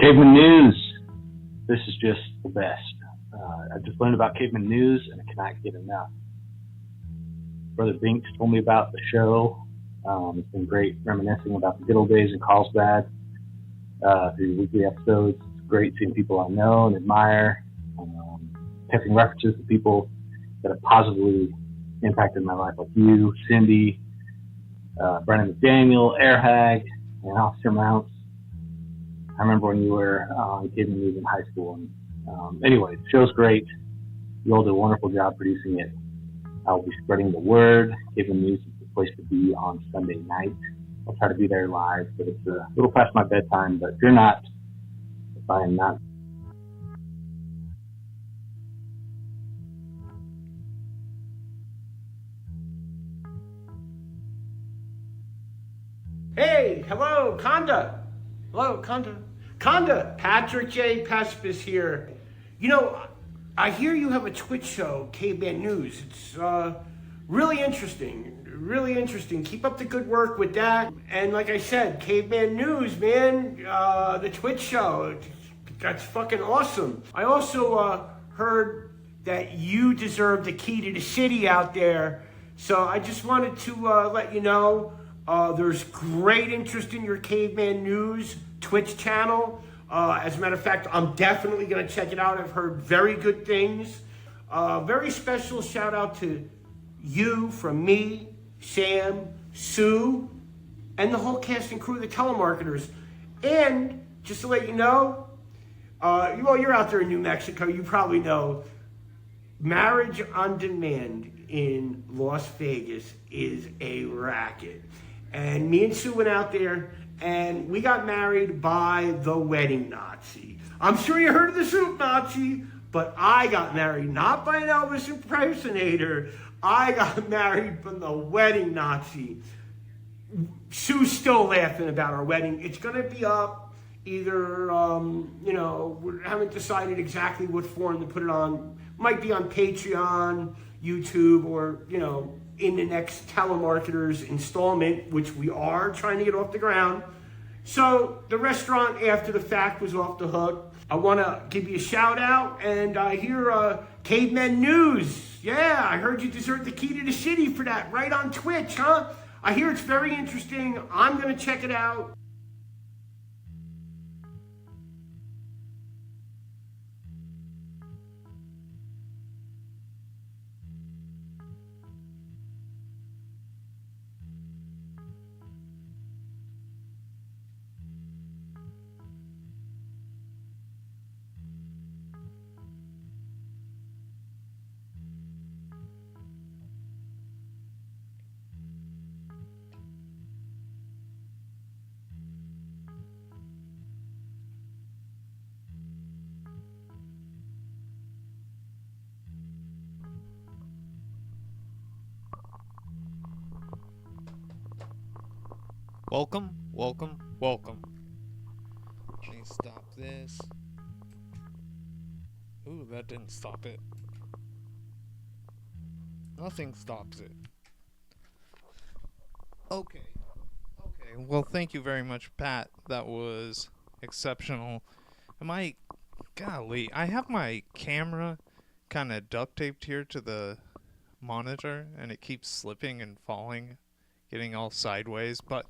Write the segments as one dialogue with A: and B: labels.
A: Caveman News. This is just the best. I just learned about Caveman News and I cannot get enough. Brother Binks told me about the show. It's been great reminiscing about the good old days in Carlsbad through weekly episodes. It's great seeing people I know and admire, catching references to people that have positively impacted my life, like you, Cindy, Brennan McDaniel, Airhag, and Officer Mounts. I remember when you were on Caveman News in high school. And anyway, the show's great. You all did a wonderful job producing it. I'll be spreading the word. Caveman News is the place to be on Sunday night. I'll try to be there live, but it's a little past my bedtime. But if you're not, if I am not,
B: Hey, hello, Conda. Hello, Conda. Conda, Patrick J. Pespis here. You know, I hear you have a Twitch show, Caveman News. It's really interesting, really interesting. Keep up the good work with that. And like I said, Caveman News, man, the Twitch show, that's fucking awesome. I also heard that you deserve the key to the city out there. So I just wanted to let you know there's great interest in your Caveman News Twitch channel. As a matter of fact, I'm definitely going to check it out. I've heard very good things. Very special shout out to you from me, Sam, Sue, and the whole cast and crew of the telemarketers. And just to let you know, well, you're out there in New Mexico, you probably know, Marriage on Demand in Las Vegas is a racket. And me and Sue went out there and we got married by the wedding Nazi. I'm sure you heard of the soup Nazi, but I got married not by an Elvis impersonator. I got married from the wedding Nazi. Sue's still laughing about our wedding. It's going to be up either, we haven't decided exactly what form to put it on. Might be on Patreon, YouTube, or, in the next telemarketers installment, which we are trying to get off the ground. So the restaurant after the fact was off the hook. I want to give you a shout out, and I hear Caveman News. Yeah, I heard you deserve the key to the city for that, right on Twitch, huh? I hear it's very interesting. I'm going to check it out.
C: Welcome, welcome, welcome. Let me stop this. Ooh, that didn't stop it. Nothing stops it. Okay. Well, thank you very much, Pat. That was exceptional. Golly, I have my camera kind of duct taped here to the monitor, and it keeps slipping and falling, getting all sideways, but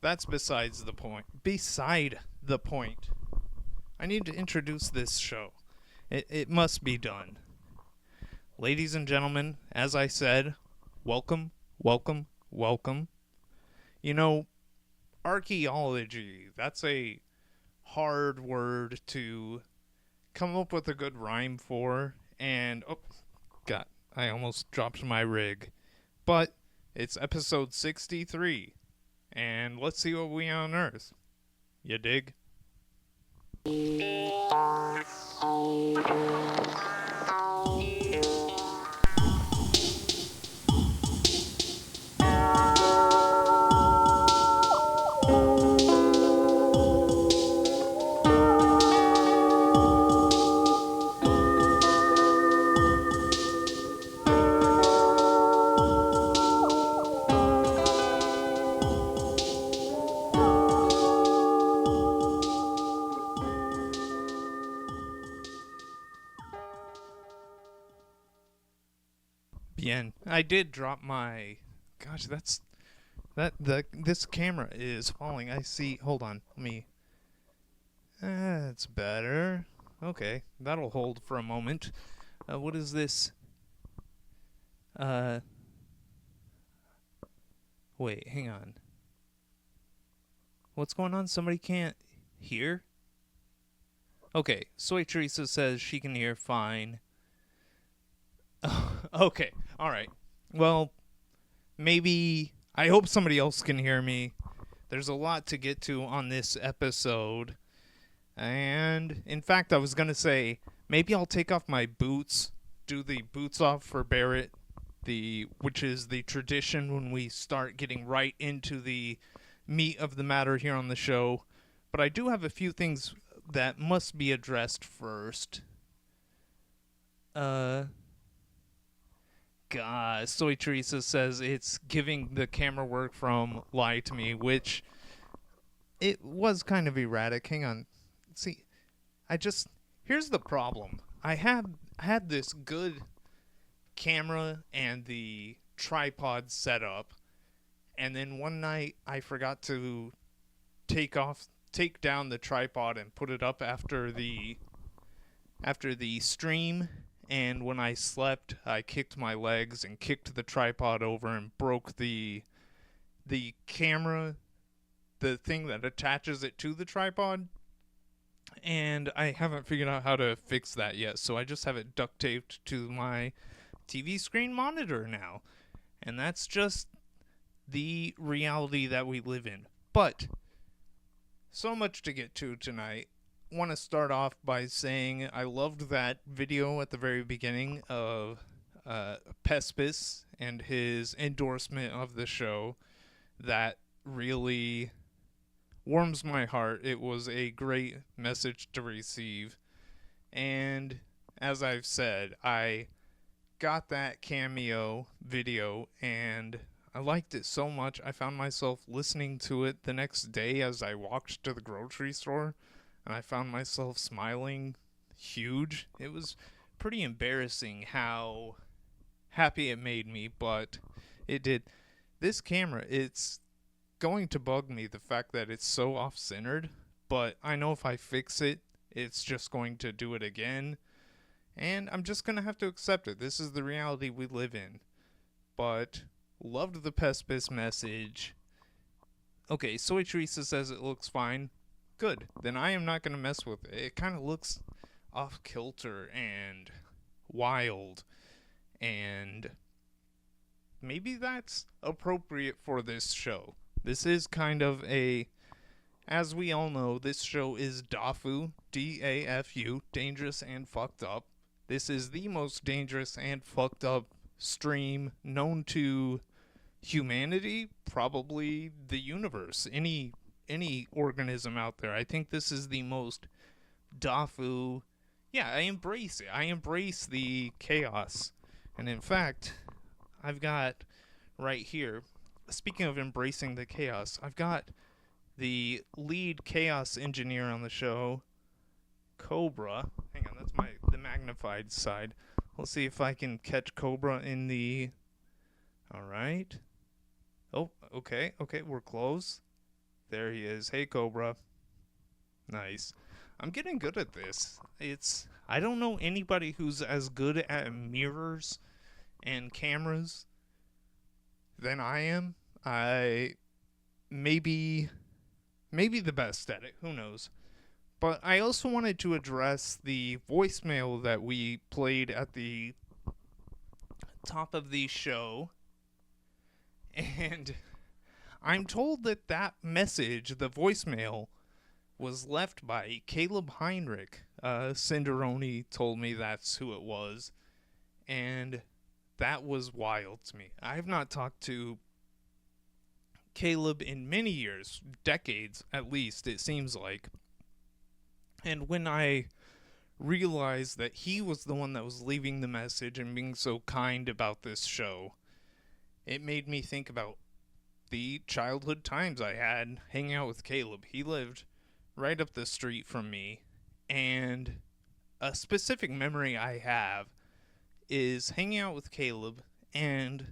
C: that's besides the point. Beside the point. I need to introduce this show. It must be done. Ladies and gentlemen, as I said, welcome, welcome, welcome. Archeology, that's a hard word to come up with a good rhyme for, and, I almost dropped my rig. But it's episode 63. And let's see what we unearth. You dig? I did drop my. Gosh, this camera is falling. I see. Hold on. Let me. That's better. Okay, that'll hold for a moment. What is this? Wait, hang on. What's going on? Somebody can't hear? Okay, Soy Teresa says she can hear fine. Okay, alright. Well, maybe. I hope somebody else can hear me. There's a lot to get to on this episode. And, in fact, I was going to say, maybe I'll take off my boots, do the boots off for Barrett, which is the tradition when we start getting right into the meat of the matter here on the show. But I do have a few things that must be addressed first. God, Soy Teresa says it's giving the camera work from Lie to Me, which it was kind of erratic. Hang on. See, here's the problem. I had this good camera and the tripod set up, and then one night I forgot to take down the tripod and put it up after the stream, and when I slept I kicked my legs and kicked the tripod over and broke the camera, the thing that attaches it to the tripod, and I haven't figured out how to fix that yet, so I just have it duct taped to my TV screen monitor now, and that's just the reality that we live in. But so much to get to tonight. I want to start off by saying I loved that video at the very beginning of Pespis and his endorsement of the show. That really warms my heart. It was a great message to receive. And as I've said, I got that cameo video and I liked it so much I found myself listening to it the next day as I walked to the grocery store, and I found myself smiling huge. It was pretty embarrassing how happy it made me, but it did. This camera, it's going to bug me, the fact that it's so off-centered, but I know if I fix it, it's just going to do it again, and I'm just going to have to accept it. This is the reality we live in. But loved the Pespis message. Okay, Soy Teresa says it looks fine. Good. Then I am not going to mess with it. It kind of looks off-kilter and wild, and maybe that's appropriate for this show. This is kind of as we all know, this show is DAFU, D-A-F-U, dangerous and fucked up. This is the most dangerous and fucked up stream known to humanity, probably the universe, any organism out there. I think this is the most DAFU. Yeah, I embrace it. I embrace the chaos. And in fact, I've got right here, speaking of embracing the chaos, I've got the lead chaos engineer on the show, Cobra. Hang on, that's the magnified side. Let's see if I can catch Cobra in the... Alright. Oh, okay, we're close. There he is. Hey, Cobra. Nice. I'm getting good at this. I don't know anybody who's as good at mirrors and cameras than I am. I maybe the best at it. Who knows? But I also wanted to address the voicemail that we played at the top of the show. And I'm told that message, the voicemail, was left by Caleb Heinrich. Cinderoni told me that's who it was. And that was wild to me. I have not talked to Caleb in many years, decades at least, it seems like. And when I realized that he was the one that was leaving the message and being so kind about this show, it made me think about the childhood times I had hanging out with Caleb. He lived right up the street from me, and a specific memory I have is hanging out with Caleb And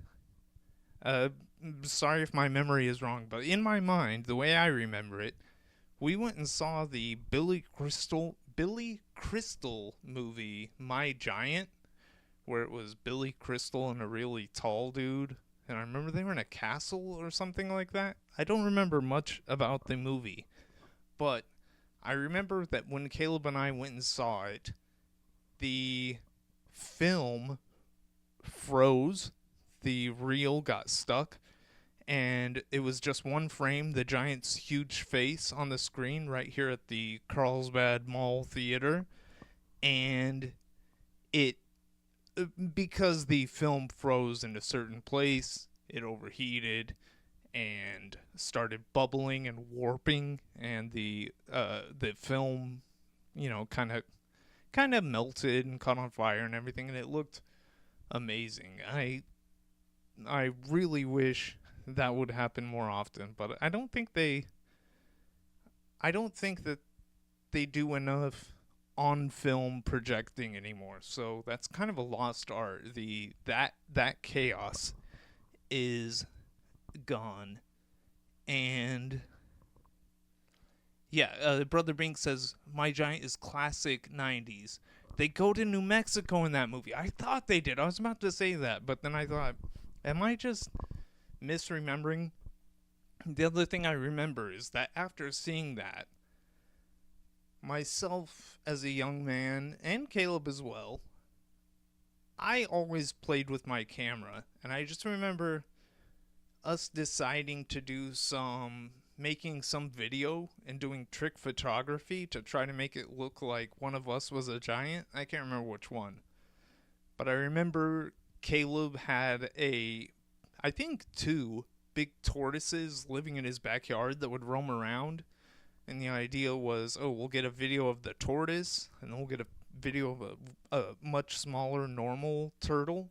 C: sorry if my memory is wrong, but in my mind, the way I remember it, we went and saw the Billy Crystal movie, My Giant, where it was Billy Crystal and a really tall dude. And I remember they were in a castle or something like that. I don't remember much about the movie, but I remember that when Caleb and I went and saw it, the film froze, the reel got stuck, and it was just one frame, the giant's huge face on the screen right here at the Carlsbad Mall Theater. And it, because the film froze in a certain place, it overheated and started bubbling and warping, and the film, kind of melted and caught on fire and everything, and it looked amazing. I really wish that would happen more often, but I don't think that they do enough on film projecting anymore. So that's kind of a lost art. That chaos is gone. And yeah, Brother Bink says My Giant is classic 90s. They go to New Mexico in that movie. I thought they did. I was about to say that, but then I thought, am I just misremembering? The other thing I remember is that after seeing that, myself as a young man, and Caleb as well, I always played with my camera. And I just remember us deciding to do making some video and doing trick photography to try to make it look like one of us was a giant. I can't remember which one. But I remember Caleb had I think 2 big tortoises living in his backyard that would roam around. And the idea was, we'll get a video of the tortoise, and then we'll get a video of a much smaller normal turtle.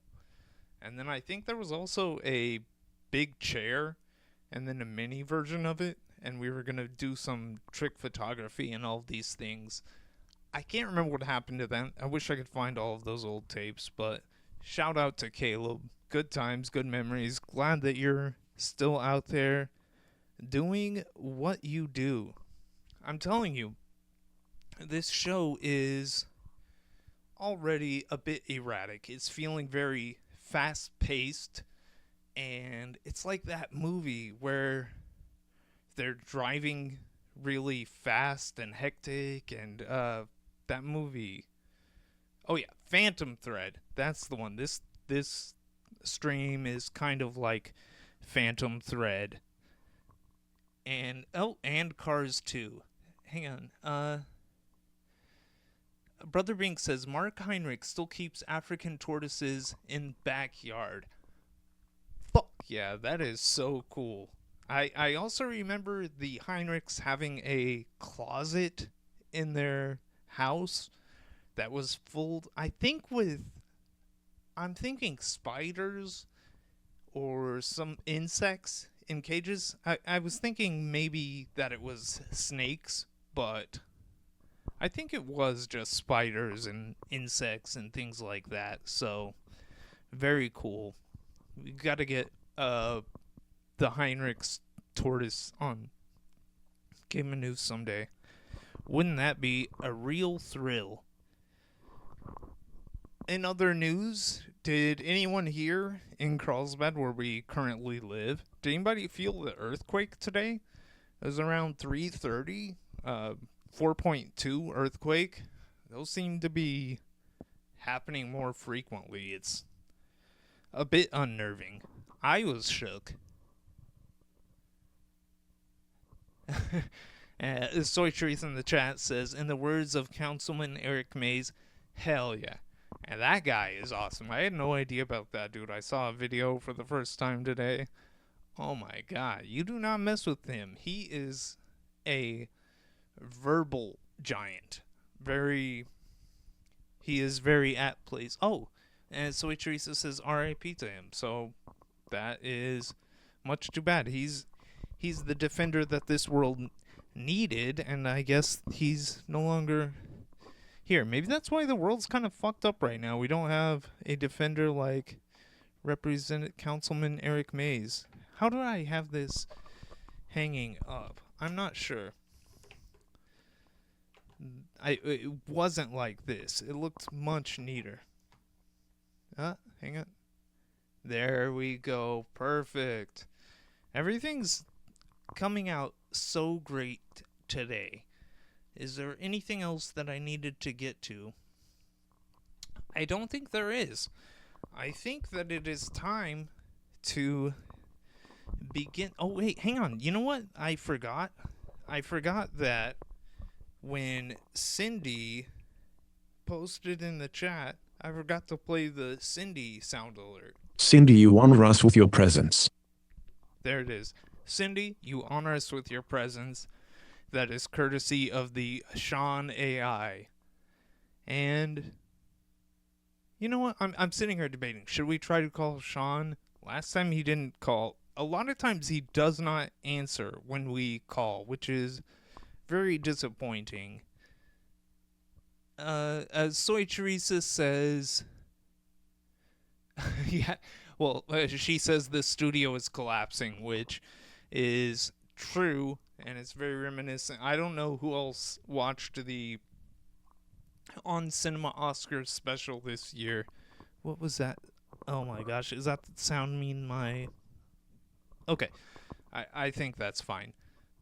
C: And then I think there was also a big chair, and then a mini version of it, and we were going to do some trick photography and all of these things. I can't remember what happened to them. I wish I could find all of those old tapes, but shout out to Caleb. Good times, good memories. Glad that you're still out there doing what you do. I'm telling you, this show is already a bit erratic. It's feeling very fast-paced, and it's like that movie where they're driving really fast and hectic, and that movie, oh yeah, Phantom Thread, that's the one. This stream is kind of like Phantom Thread, and Cars 2. Hang on, Brother Bink says Mark Heinrich still keeps African tortoises in backyard. Fuck yeah, that is so cool. I also remember the Heinrichs having a closet in their house that was full, I think I'm thinking spiders or some insects in cages. I was thinking maybe that it was snakes, but I think it was just spiders and insects and things like that. So, very cool. We got to get the Heinrich's tortoise on Game of News someday. Wouldn't that be a real thrill? In other news, did anyone here in Carlsbad, where we currently live, did anybody feel the earthquake today? It was around 3:30, 4.2 earthquake. Those seem to be happening more frequently. It's a bit unnerving. I was shook. Soy Truth in the chat says, in the words of Councilman Eric Mays, hell yeah. And that guy is awesome. I had no idea about that dude. I saw a video for the first time today. Oh my god, you do not mess with him. He is a verbal giant. He is very at place. Oh, and Soy Teresa says R.I.P. to him. So that is much too bad. He's the defender that this world needed, and I guess he's no longer here. Maybe that's why the world's kind of fucked up right now. We don't have a defender like Representative Councilman Eric Mays. How do I have this hanging up? I'm not sure. It wasn't like this. It looked much neater. Hang on. There we go. Perfect. Everything's coming out so great today. Is there anything else that I needed to get to? I don't think there is. I think that it is time to begin. Oh, wait, hang on. You know what? I forgot that when Cindy posted in the chat, I forgot to play the Cindy sound alert.
D: Cindy, you honor us with your presence.
C: There it is. Cindy, you honor us with your presence. That is courtesy of the Sean AI. And you know what? I'm sitting here debating. Should we try to call Sean? Last time he didn't call. A lot of times he does not answer when we call, which is very disappointing. As Soy Teresa says, yeah, well, she says the studio is collapsing, which is true, and it's very reminiscent. I don't know who else watched the On Cinema Oscars special this year. What was that? Oh my gosh, is that the sound mean my... Okay, I think that's fine.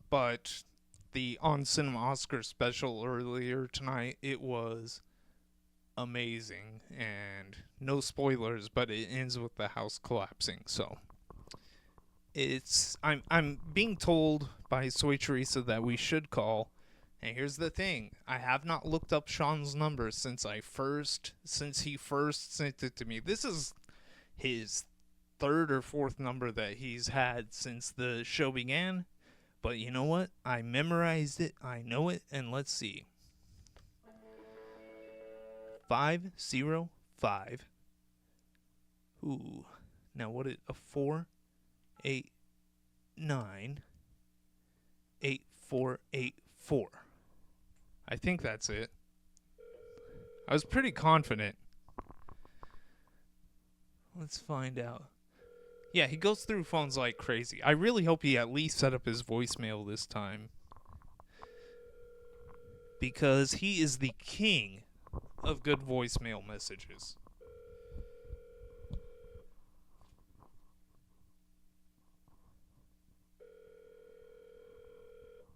C: But the On Cinema Oscars special earlier tonight, it was amazing, and no spoilers, but it ends with the house collapsing. So I'm being told by Soy Teresa that we should call. And here's the thing, I have not looked up Sean's number since he first sent it to me. This is his third or fourth number that he's had since the show began. But you know what? I memorized it, I know it, and let's see. 505. Ooh. Now what is a 489 8484. I think that's it. I was pretty confident. Let's find out. Yeah, he goes through phones like crazy. I really hope he at least set up his voicemail this time, because he is the king of good voicemail messages.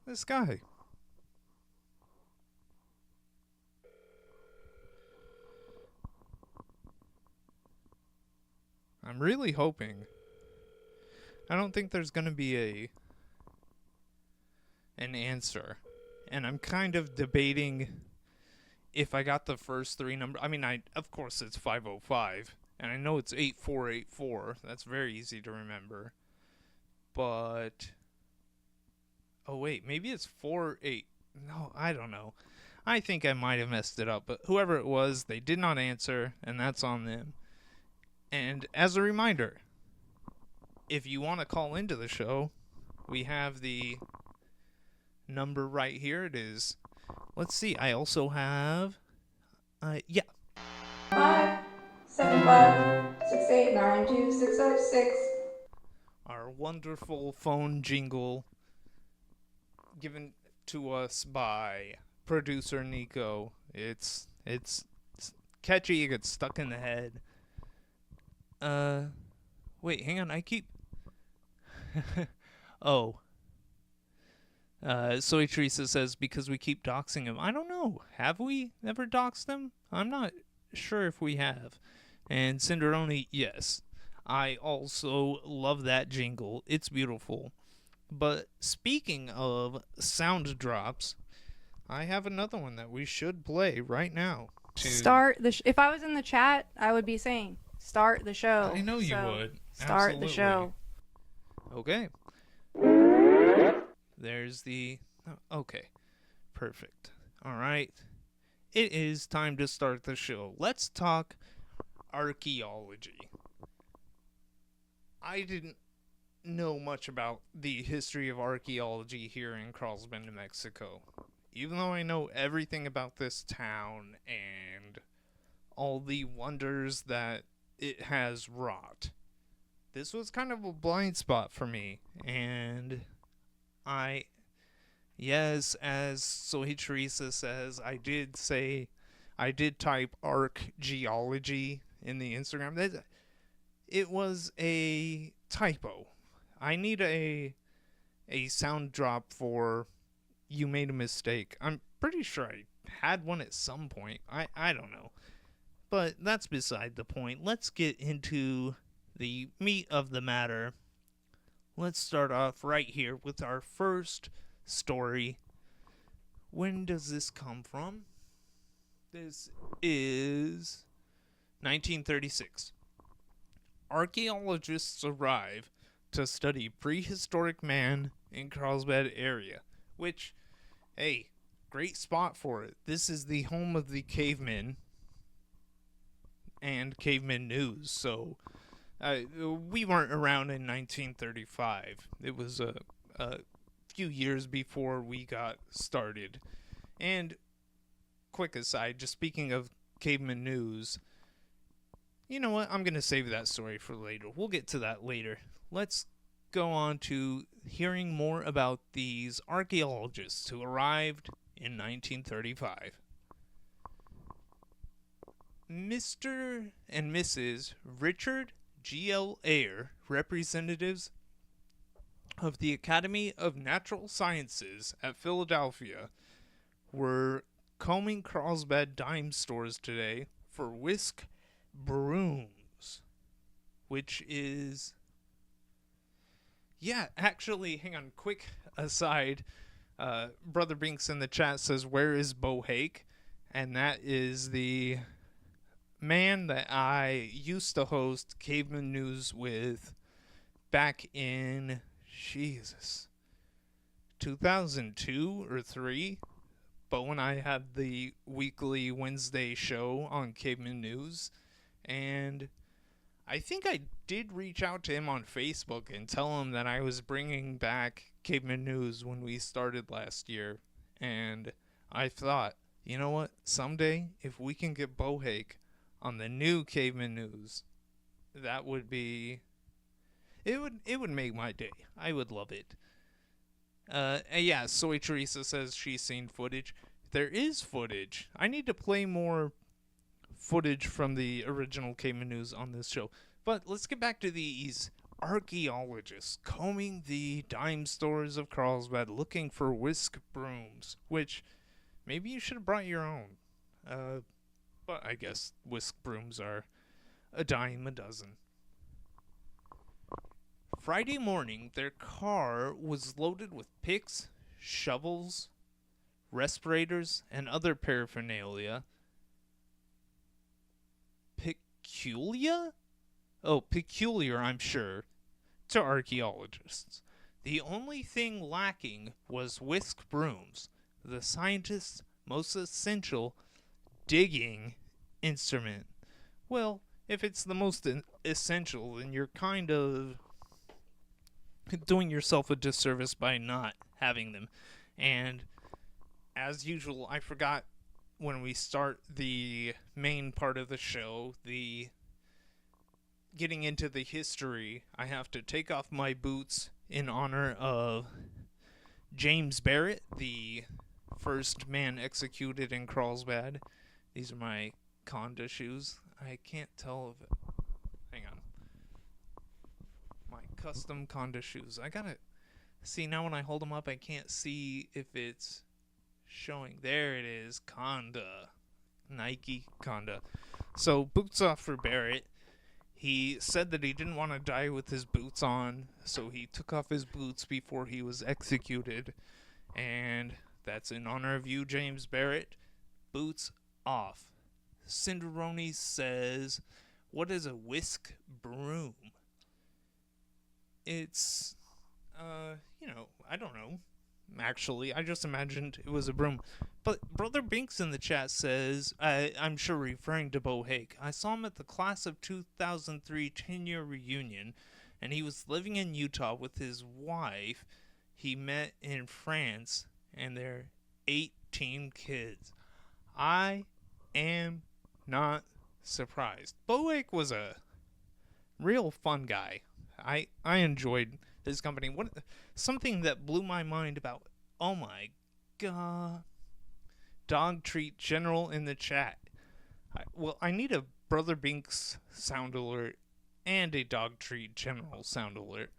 C: This guy. I'm really hoping. I don't think there's going to be an answer. And I'm kind of debating if I got the first three numbers. I mean, of course it's 505, and I know it's 8484. That's very easy to remember. But oh wait, maybe it's 48. No, I don't know. I think I might have messed it up, but whoever it was, they did not answer, and that's on them. And as a reminder, if you want to call into the show, we have the number right here. It is, let's see, I also have,
E: 575-689-2606.
C: Our wonderful phone jingle given to us by producer Nico. It's catchy, it gets stuck in the head. Wait, hang on, I keep... oh. Soy Teresa says, because we keep doxing him. I don't know. Have we ever doxed him? I'm not sure if we have. And Cinderoni, yes. I also love that jingle. It's beautiful. But speaking of sound drops, I have another one that we should play right now.
E: Start the if I was in the chat, I would be saying, start the show.
C: I know you would.
E: Start
C: Absolutely.
E: the show.
C: Okay. There's the... okay. Perfect. All right. It is time to start the show. Let's talk archaeology. I didn't know much about the history of archaeology here in Carlsbad, New Mexico. Even though I know everything about this town and all the wonders that it has wrought. this was kind of a blind spot for me. And yes, as Soy Teresa says, I did type archeology in the Instagram. It was a typo. I need a sound drop for "you made a mistake." I'm pretty sure I had one at some point. I don't know. But that's beside the point. Let's get into the meat of the matter. Let's start off right here with our first story. When does this come from? This is 1936. Archaeologists arrive to study prehistoric man in Carlsbad area, which, hey, great spot for it. This is the home of the cavemen and caveman news, so we weren't around in 1935. It was a few years before we got started. And quick aside, just speaking of caveman news, you know what? I'm going to save that story for later. We'll get to that later. Let's go on to hearing more about these archaeologists who arrived in 1935. Mr. and Mrs. Richard G.L. Ayer, representatives of the Academy of Natural Sciences at Philadelphia, were combing Carlsbad dime stores today for whisk brooms, which is... Yeah, actually, hang on, quick aside. Brother Binks in the chat says, "Where is Bo Hake?" And that is the man that I used to host Caveman News with back in, Jesus, 2002 or 3. Bo and I had the weekly Wednesday show on Caveman News, and I think I did reach out to him on Facebook and tell him that I was bringing back Caveman News when we started last year. And I thought, you know what? Someday, if we can get Bo Hake on the new Caveman News, that would be... It would make my day. I would love it. Yeah, Soy Teresa says she's seen footage. There is footage. I need to play more footage from the original Caveman News on this show. But let's get back to these archaeologists combing the dime stores of Carlsbad looking for whisk brooms, which maybe you should have brought your own. But I guess whisk brooms are a dime a dozen. Friday morning, their car was loaded with picks, shovels, respirators, and other paraphernalia. Peculiar? Oh, peculiar, I'm sure, to archaeologists. The only thing lacking was whisk brooms, the scientists' most essential digging instrument. Well, if it's the most essential, then you're kind of doing yourself a disservice by not having them. And as usual, I forgot when we start the main part of the show, the getting into the history, I have to take off my boots in honor of James Barrett, the first man executed in Carlsbad. These are my Conda shoes. I can't tell if it... Hang on. My custom Conda shoes. I gotta... See, now when I hold them up, I can't see if it's showing. There it is. Conda. Nike Conda. So, boots off for Barrett. He said that he didn't want to die with his boots on, so he took off his boots before he was executed. And that's in honor of you, James Barrett. Boots off. Cinderoni says, "What is a whisk broom?" It's, I don't know. Actually, I just imagined it was a broom. But Brother Binks in the chat says, I'm sure referring to Bo Hake, "I saw him at the class of 2003 10-year reunion, and he was living in Utah with his wife he met in France, and their 18 kids. I am not surprised." Bo Hake was a real fun guy. I enjoyed his company. Something that blew my mind about, oh my god, Dog Treat General in the chat. I need a Brother Binks sound alert and a Dog Treat General sound alert.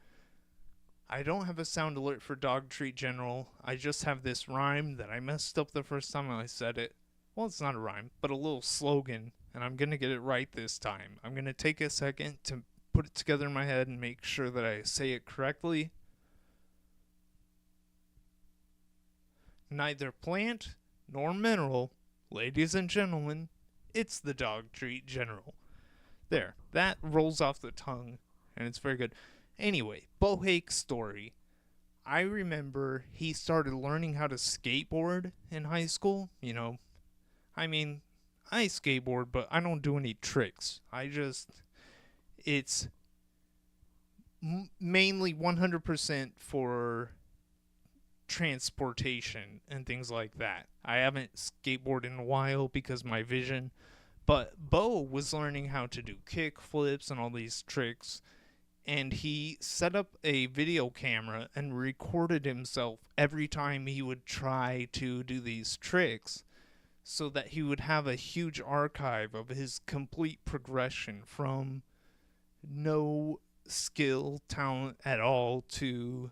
C: I don't have a sound alert for Dog Treat General. I just have this rhyme that I messed up the first time I said it. Well, it's not a rhyme, but a little slogan, and I'm going to get it right this time. I'm going to take a second to put it together in my head and make sure that I say it correctly. Neither plant nor mineral, ladies and gentlemen, it's the Dog Treat General. There, that rolls off the tongue, and it's very good. Anyway, Bohake's story. I remember he started learning how to skateboard in high school. You know, I mean, I skateboard, but I don't do any tricks. It's mainly 100% for transportation and things like that. I haven't skateboarded in a while because my vision, but Bo was learning how to do kick flips and all these tricks, and he set up a video camera and recorded himself every time he would try to do these tricks, so that he would have a huge archive of his complete progression from no skill, talent at all to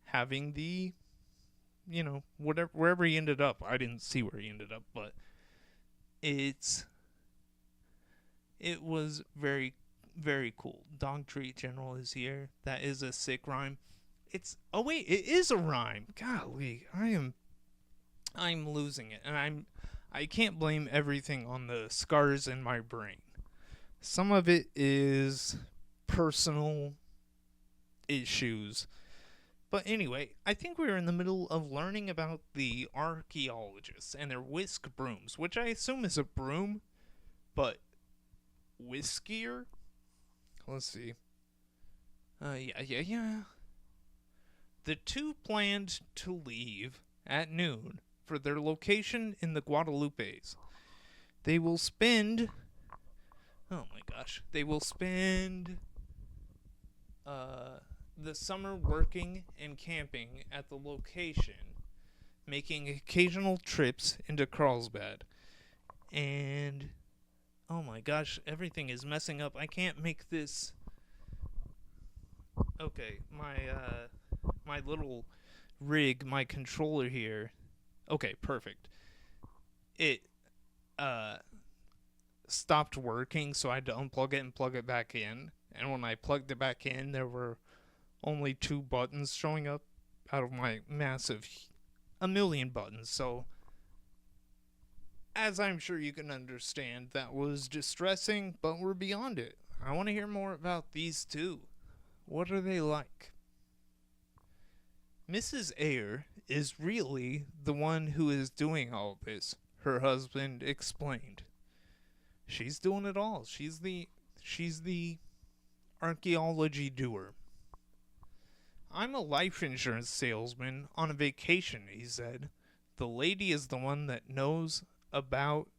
C: having the, wherever he ended up. I didn't see where he ended up, but it was very, very cool. Dog Treat General is here. That is a sick rhyme. It is a rhyme. Golly, I'm losing it, and I can't blame everything on the scars in my brain. Some of it is personal issues. But anyway, I think we were in the middle of learning about the archaeologists and their whisk brooms, which I assume is a broom, but whiskier? Let's see. Yeah. The two planned to leave at noon for their location in the Guadalupes. They will spend the summer working and camping at the location, making occasional trips into Carlsbad. And oh my gosh, everything is messing up. I can't make this. Okay, my little rig, my controller here. Okay, perfect. It stopped working, so I had to unplug it and plug it back in. And when I plugged it back in, there were only 2 buttons showing up out of my massive 1,000,000 buttons. So, as I'm sure you can understand, that was distressing, but we're beyond it. I want to hear more about these two. What are they like? Mrs. Ayer is really the one who is doing all this, her husband explained. She's doing it all. She's the archaeology doer. I'm a life insurance salesman on a vacation, he said. The lady is the one that knows about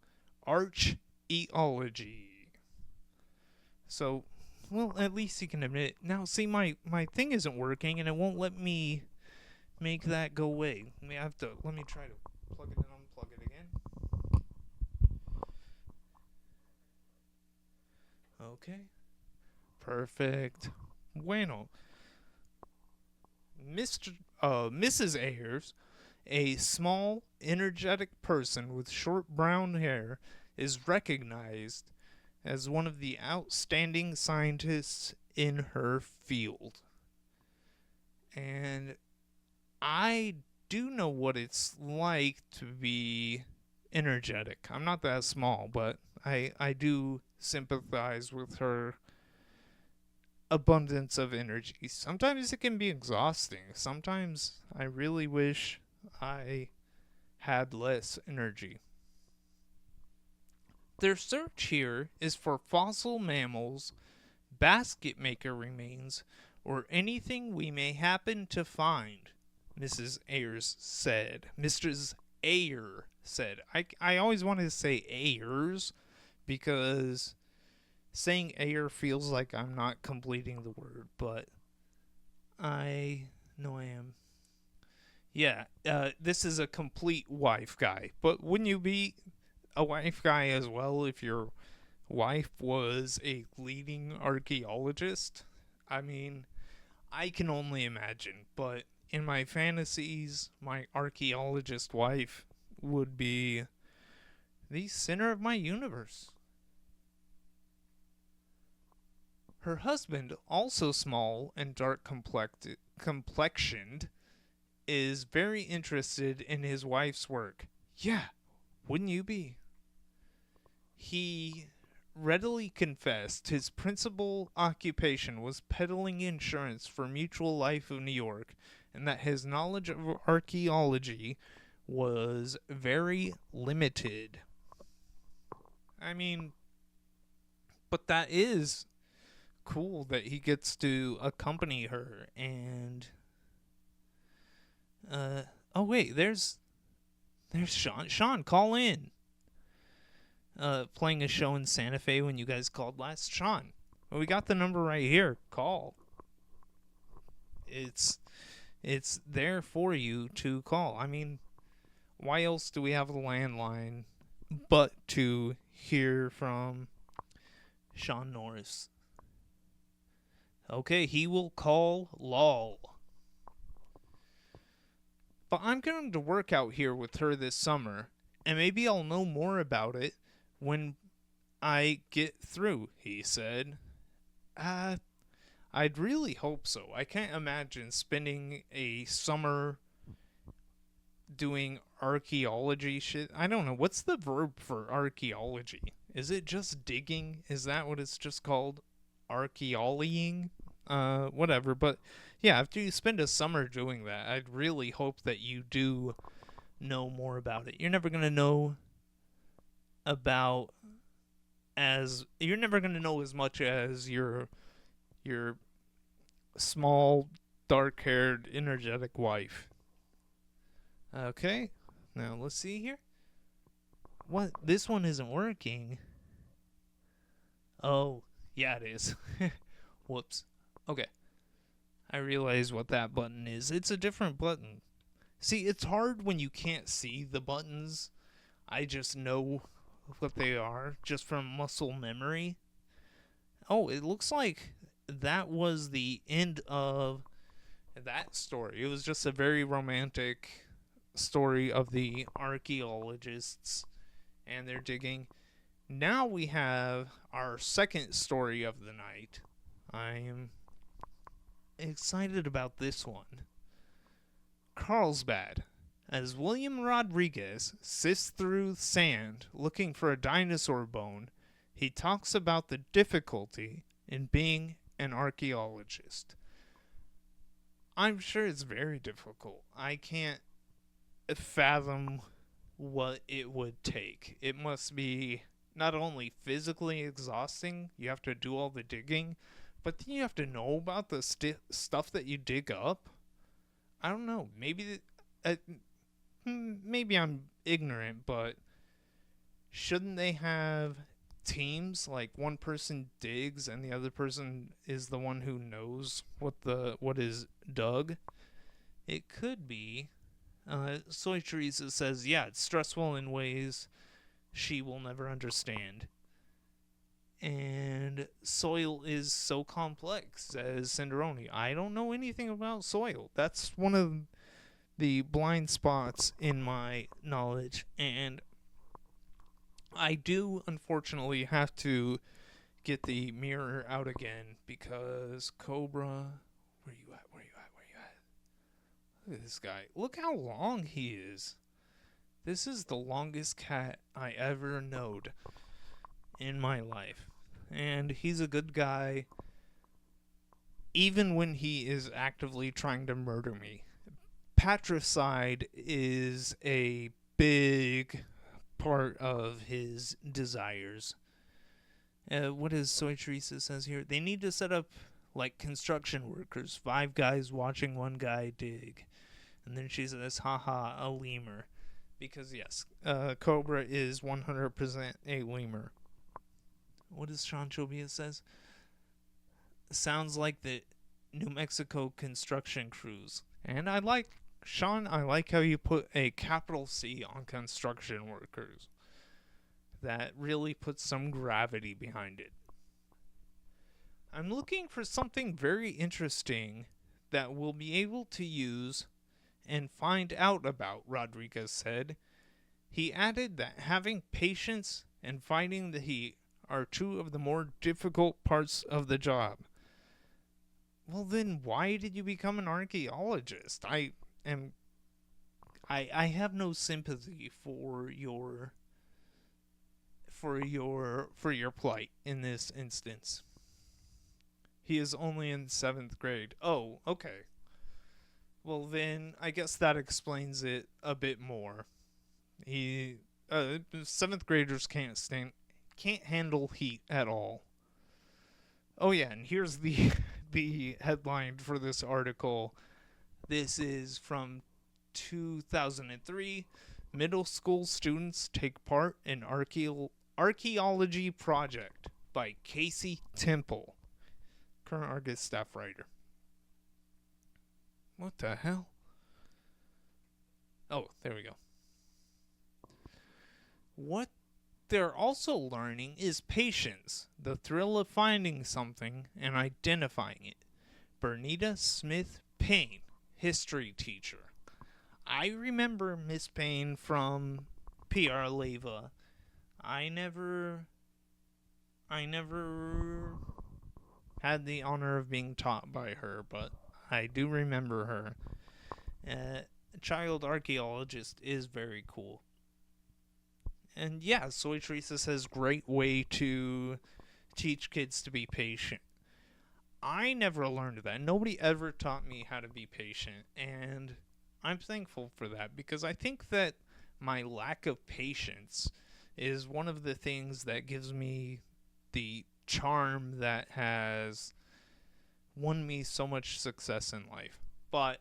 C: archeology. So, well, at least you can admit it. Now, see, my thing isn't working, and it won't let me make that go away. Let me try to plug it in, unplug it again. Okay. Perfect. Bueno. Mrs. Ayers, a small, energetic person with short brown hair, is recognized as one of the outstanding scientists in her field. And I do know what it's like to be energetic. I'm not that small, but I do sympathize with her abundance of energy. Sometimes it can be exhausting. Sometimes I really wish I had less energy. Their search here is for fossil mammals, basket maker remains, or anything we may happen to find, Mrs. Ayers said. Mrs. Ayer said. I always wanted to say Ayers because saying air feels like I'm not completing the word, but I know I am. Yeah, this is a complete wife guy. But wouldn't you be a wife guy as well if your wife was a leading archaeologist? I mean, I can only imagine, but in my fantasies, my archaeologist wife would be the center of my universe. Her husband, also small and dark complexioned, is very interested in his wife's work. Yeah, wouldn't you be? He readily confessed his principal occupation was peddling insurance for Mutual Life of New York, and that his knowledge of archaeology was very limited. I mean, but that is cool that he gets to accompany her. And oh wait, there's Sean, call in. Playing a show in Santa Fe when you guys called last. Sean, well, we got the number right here. Call. It's there for you to call. I mean, why else do we have a landline but to hear from Sean Norris? Okay, he will call lol. But I'm going to work out here with her this summer, and maybe I'll know more about it when I get through, he said. I'd really hope so. I can't imagine spending a summer doing archaeology shit. I don't know. What's the verb for archaeology? Is it just digging? Is that what it's just called? Archaeolying? Whatever. But yeah, after you spend a summer doing that, I'd really hope that you do know more about it. You're never going to know you're never going to know as much as your small, dark-haired, energetic wife. Okay, now let's see here. What? This one isn't working. Oh, yeah, it is. Whoops. Okay. I realize what that button is. It's a different button. See, it's hard when you can't see the buttons. I just know what they are just from muscle memory. Oh, it looks like that was the end of that story. It was just a very romantic story of the archaeologists and their digging. Now we have our second story of the night. I am excited about this one. Carlsbad. As William Rodriguez sifts through sand looking for a dinosaur bone, he talks about the difficulty in being an archaeologist. I'm sure it's very difficult. I can't fathom what it would take. It must be not only physically exhausting, you have to do all the digging, but then you have to know about the stuff that you dig up. I don't know. Maybe I'm ignorant, but shouldn't they have teams, like one person digs and the other person is the one who knows what is dug? It could be. Soy Teresa says, yeah, it's stressful in ways she will never understand. And soil is so complex, says Cinderoni. I don't know anything about soil. That's one of the blind spots in my knowledge, and I do unfortunately have to get the mirror out again because Cobra, where you at? Look at this guy. Look how long he is. This is the longest cat I ever knowed in my life, and he's a good guy even when he is actively trying to murder me. Patricide is a big part of his desires. What does Soy Teresa says here? They need to set up like construction workers, 5 guys watching one guy dig. And then she says, haha, a lemur. Because yes, Cobra is 100% a lemur. what does Sean Chobia says? Sounds like the New Mexico construction crews. And I like, Sean, I like how you put a capital C on construction workers. That really puts some gravity behind it. I'm looking for something very interesting that we'll be able to use and find out about, Rodriguez said. He added that having patience and fighting the heat are two of the more difficult parts of the job. Well, then why did you become an archaeologist? I have no sympathy for your plight in this instance. He is only in 7th grade. Oh, okay. Well, then I guess that explains it a bit more. 7th graders can't handle heat at all. Oh yeah, and here's the the headline for this article. This is from 2003. Middle school students take part in archaeology project by Casey Temple, current Argus staff writer. What the hell? Oh, there we go. What they're also learning is patience, the thrill of finding something and identifying it. Bernita Smith Payne, history teacher. I remember Miss Payne from PR Leva. I never had the honor of being taught by her, but I do remember her. A child archaeologist is very cool. And yeah, Soy Teresa says great way to teach kids to be patient. I never learned that. Nobody ever taught me how to be patient, and I'm thankful for that because I think that my lack of patience is one of the things that gives me the charm that has won me so much success in life. But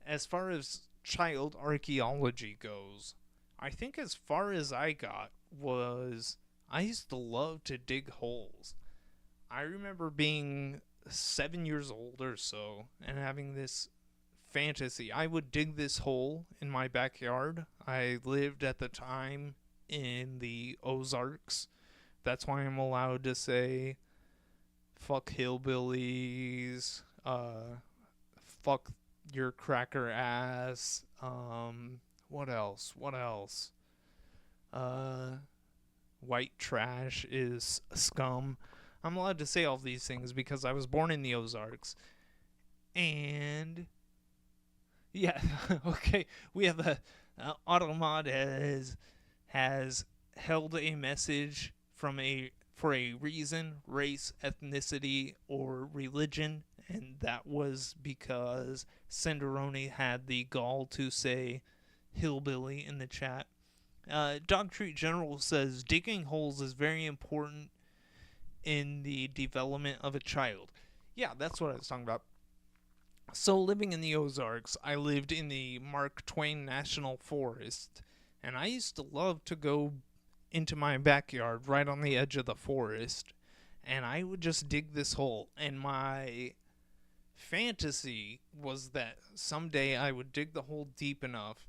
C: as far as child archaeology goes, I think as far as I got was I used to love to dig holes. I remember being 7 years old or so and having this fantasy. I would dig this hole in my backyard. I lived at the time in the Ozarks. That's why I'm allowed to say fuck hillbillies, fuck your cracker ass, what else? White trash is scum. I'm allowed to say all these things because I was born in the Ozarks. And yeah, okay, we have a Automod has held a message for a reason, race, ethnicity, or religion, and that was because Senderoni had the gall to say hillbilly in the chat. Dog Treat General says digging holes is very important in the development of a child. Yeah, that's what I was talking about. So living in the Ozarks, I lived in the Mark Twain National Forest, and I used to love to go into my backyard right on the edge of the forest, and I would just dig this hole, and my fantasy was that someday I would dig the hole deep enough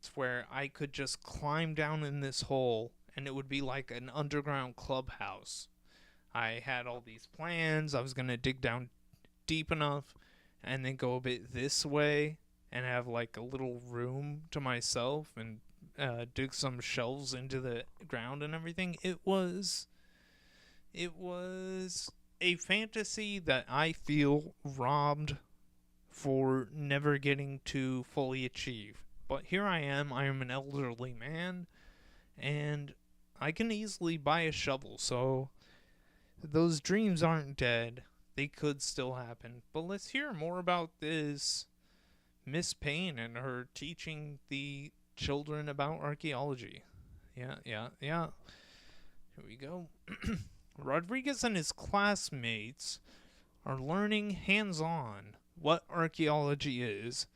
C: to where I could just climb down in this hole, and it would be like an underground clubhouse. I had all these plans. I was going to dig down deep enough and then go a bit this way and have like a little room to myself and dig some shelves into the ground and everything. It was a fantasy that I feel robbed for never getting to fully achieve. But here I am an elderly man, and I can easily buy a shovel, so those dreams aren't dead. They could still happen. But let's hear more about this Miss Payne and her teaching the children about archaeology. Yeah. Here we go. Rodriguez and his classmates are learning hands-on what archaeology is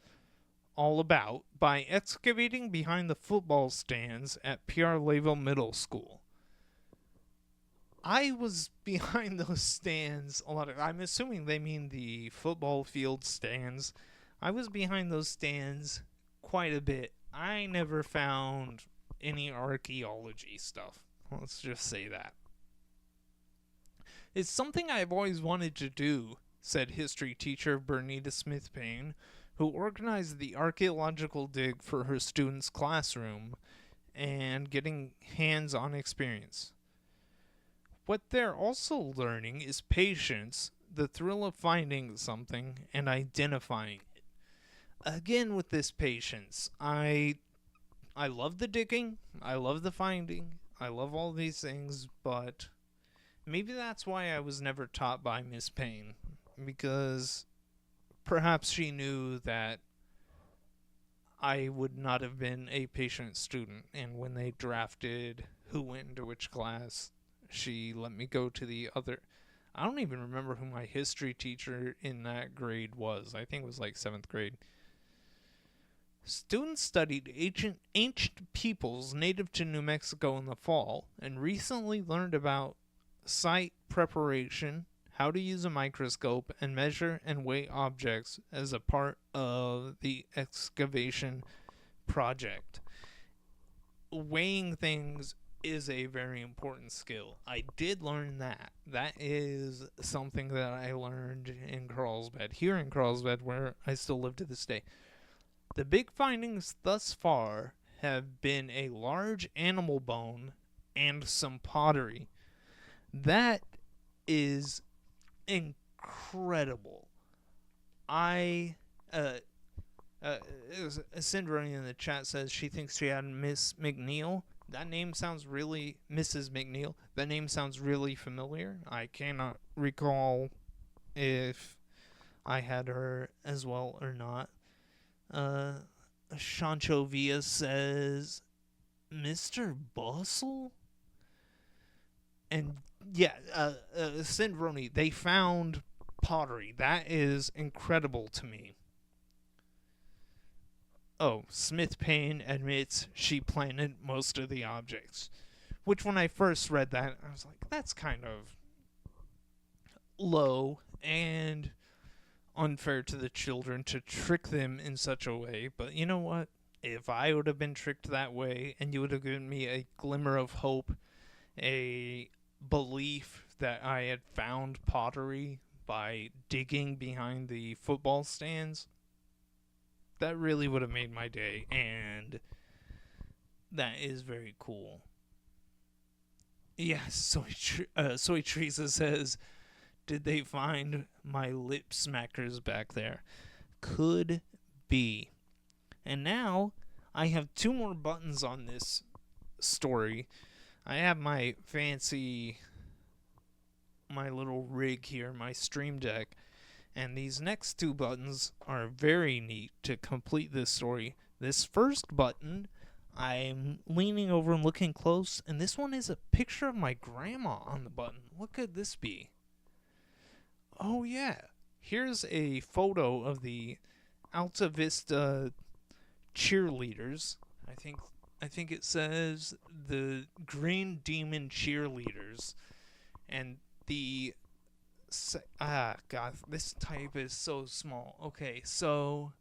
C: all about by excavating behind the football stands at Pierre Leva Middle School. I was behind those stands a lot of. I'm assuming they mean the football field stands. I was behind those stands quite a bit. I never found any archaeology stuff. Let's just say that. It's something I've always wanted to do, said history teacher Bernita Smith Payne, who organized the archaeological dig for her students' classroom and getting hands-on experience. What they're also learning is patience, the thrill of finding something and identifying it. Again, with this patience, I love the digging, I love the finding, I love all these things, but maybe that's why I was never taught by Miss Payne, because perhaps she knew that I would not have been a patient student, and when they drafted who went into which class, she let me go to the other. I don't even remember who my history teacher in that grade was. I think it was like 7th grade. Students studied ancient peoples native to New Mexico in the fall and recently learned about site preparation, how to use a microscope, and measure and weigh objects as a part of the excavation project. Weighing things is a very important skill. I did learn that. That is something that I learned in Carlsbad, here in Carlsbad, where I still live to this day. The big findings thus far have been a large animal bone and some pottery. That is incredible. Cinderoni in the chat says she thinks she had Miss McNeil. That name sounds really, Mrs. McNeil, that name sounds really familiar. I cannot recall if I had her as well or not. Shancho Villa says, Mr. Bustle? And yeah, Cinderoni, they found pottery. That is incredible to me. Oh, Smith Payne admits she planted most of the objects. Which, when I first read that, I was like, that's kind of low and unfair to the children to trick them in such a way. But you know what? If I would have been tricked that way and you would have given me a glimmer of hope, a belief that I had found pottery by digging behind the football stands, that really would have made my day, and that is very cool. Yes, Soy Teresa says, did they find my lip smackers back there? Could be. And now, I have 2 more buttons on this story. I have my little rig here, my Stream Deck. And these next 2 buttons are very neat to complete this story. This first button, I'm leaning over and looking close, and this one is a picture of my grandma on the button. What could this be? Oh yeah, here's a photo of the Alta Vista cheerleaders. I think it says the Green Demon Cheerleaders, and the God, this type is so small. Okay, so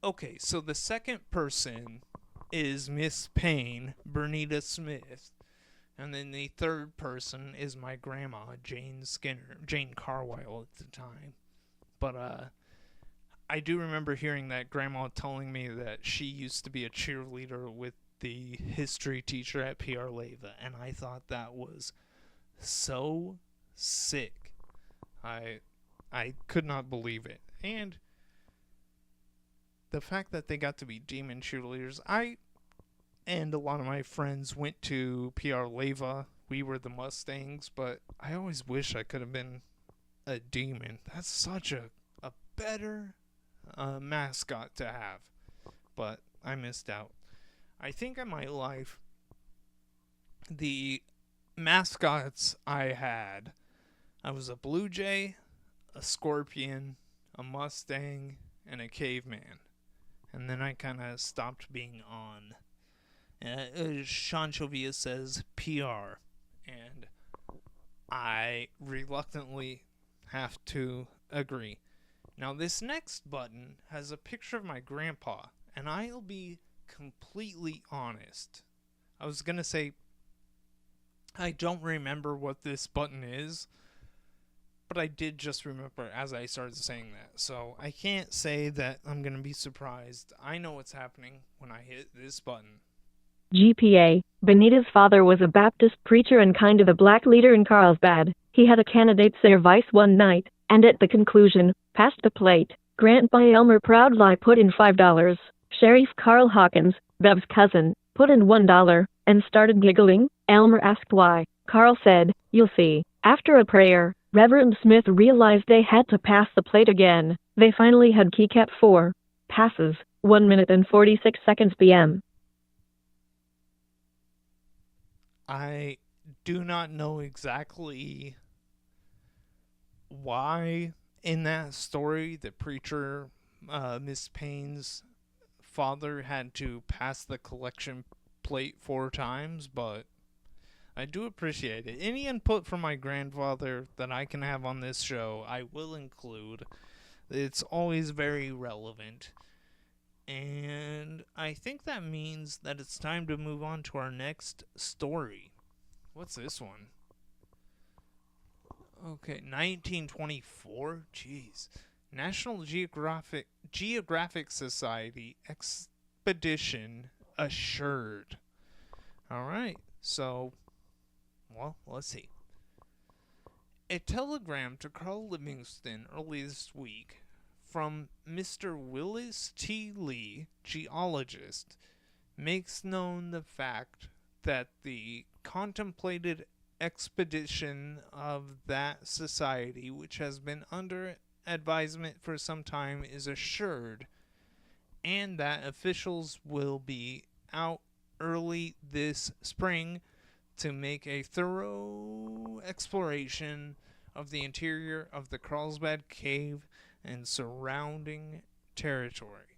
C: okay, so the second person is Miss Payne, Bernita Smith, and then the third person is my grandma, Jane Carwile at the time. But I do remember hearing that grandma telling me that she used to be a cheerleader with the history teacher at PR Leva, and I thought that was so sick. I could not believe it. And the fact that they got to be demon cheerleaders, I and a lot of my friends went to PR Leva. We were the Mustangs, but I always wish I could have been a demon. That's such a better mascot to have. But I missed out. I think in my life, the mascots I had, I was a blue jay, a scorpion, a mustang, and a caveman. and then I kind of stopped being on. Sean Chovia says PR, and I reluctantly have to agree. Now, this next button has a picture of my grandpa, and I'll be completely honest. I was going to say, I don't remember what this button is, but I did just remember as I started saying that. So I can't say that I'm going to be surprised. I know what's happening when I hit this button.
F: GPA. Benita's father was a Baptist preacher and kind of a black leader in Carlsbad. He had a candidate service one night, and at the conclusion, passed the plate. Grant by Elmer Proudlie put in $5. Sheriff Carl Hawkins, Bev's cousin, put in $1, and started giggling. Elmer asked why. Carl said, "You'll see." After a prayer, Reverend Smith realized they had to pass the plate again. They finally had keycap 4 passes, 1 minute and 46 seconds p.m.
C: I do not know exactly why in that story the preacher, Miss Payne's father, had to pass the collection plate 4 times, but I do appreciate it. Any input from my grandfather that I can have on this show, I will include. It's always very relevant. And I think that means that it's time to move on to our next story. What's this one? Okay, 1924? Jeez. National Geographic Society Expedition Assured. Alright, so, well, let's see. A telegram to Carl Livingston early this week from Mr. Willis T. Lee, geologist, makes known the fact that the contemplated expedition of that society, which has been under advisement for some time, is assured, and that officials will be out early this spring to make a thorough exploration of the interior of the Carlsbad Cave and surrounding territory.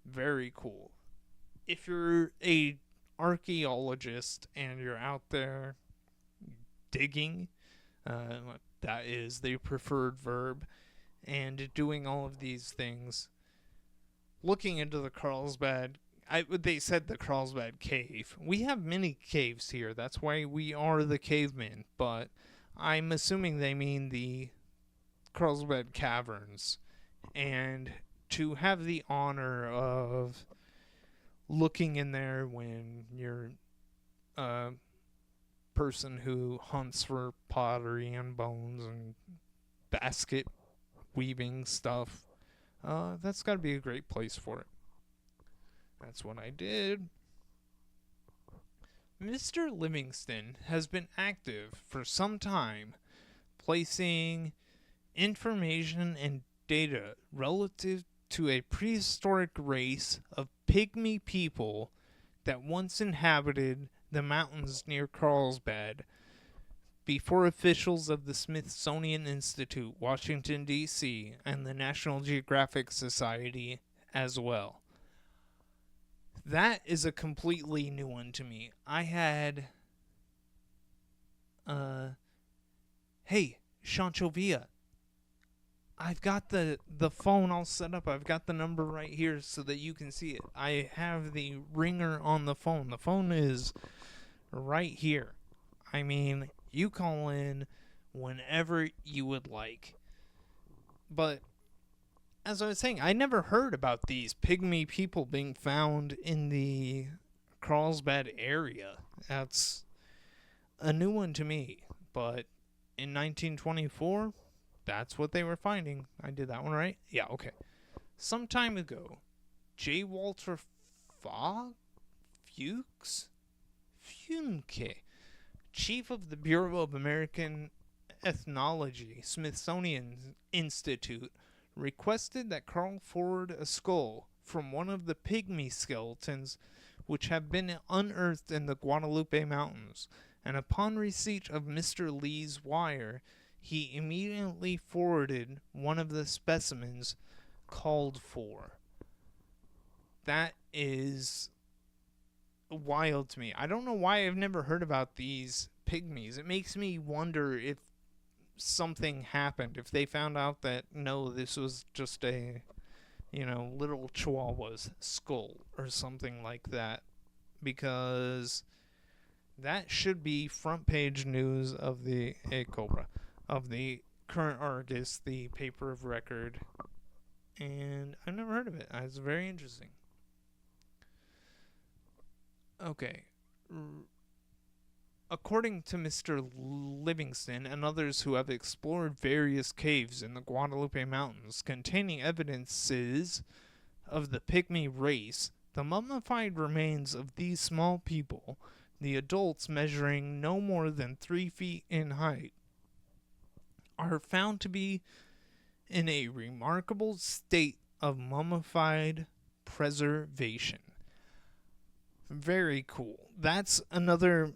C: Very cool. If you're a archaeologist and you're out there digging, that is the preferred verb, and doing all of these things, looking into the Carlsbad, they said the Carlsbad Cave. We have many caves here, that's why we are the cavemen, but I'm assuming they mean the Carlsbad Caverns, and to have the honor of looking in there when you're a person who hunts for pottery and bones and basket weaving stuff, that's got to be a great place for it. That's what I did. Mr. Livingston has been active for some time, placing information and data relative to a prehistoric race of pygmy people that once inhabited the mountains near Carlsbad before officials of the Smithsonian Institute, Washington, D.C., and the National Geographic Society as well. That is a completely new one to me. I had, hey, Shanchovia, I've got the phone all set up. I've got the number right here so that you can see it. I have the ringer on the phone. The phone is right here. I mean, you call in whenever you would like. But as I was saying, I never heard about these pygmy people being found in the Carlsbad area. That's a new one to me. But in 1924, that's what they were finding. I did that one right? Yeah, okay. Some time ago, J. Walter Fuchs, chief of the Bureau of American Ethnology, Smithsonian Institute, requested that Carl forward a skull from one of the pygmy skeletons which have been unearthed in the Guadalupe Mountains, and upon receipt of Mr. Lee's wire, he immediately forwarded one of the specimens called for. That is wild to me. I don't know why I've never heard about these pygmies. It makes me wonder if something happened, if they found out that no, this was just a, little chihuahua's skull or something like that, because that should be front page news of the cobra, of the current Argus, the paper of record, and I've never heard of it. It's very interesting. Okay. According to Mr. Livingston and others who have explored various caves in the Guadalupe Mountains containing evidences of the pygmy race, the mummified remains of these small people, the adults measuring no more than 3 feet in height, are found to be in a remarkable state of mummified preservation. Very cool. That's another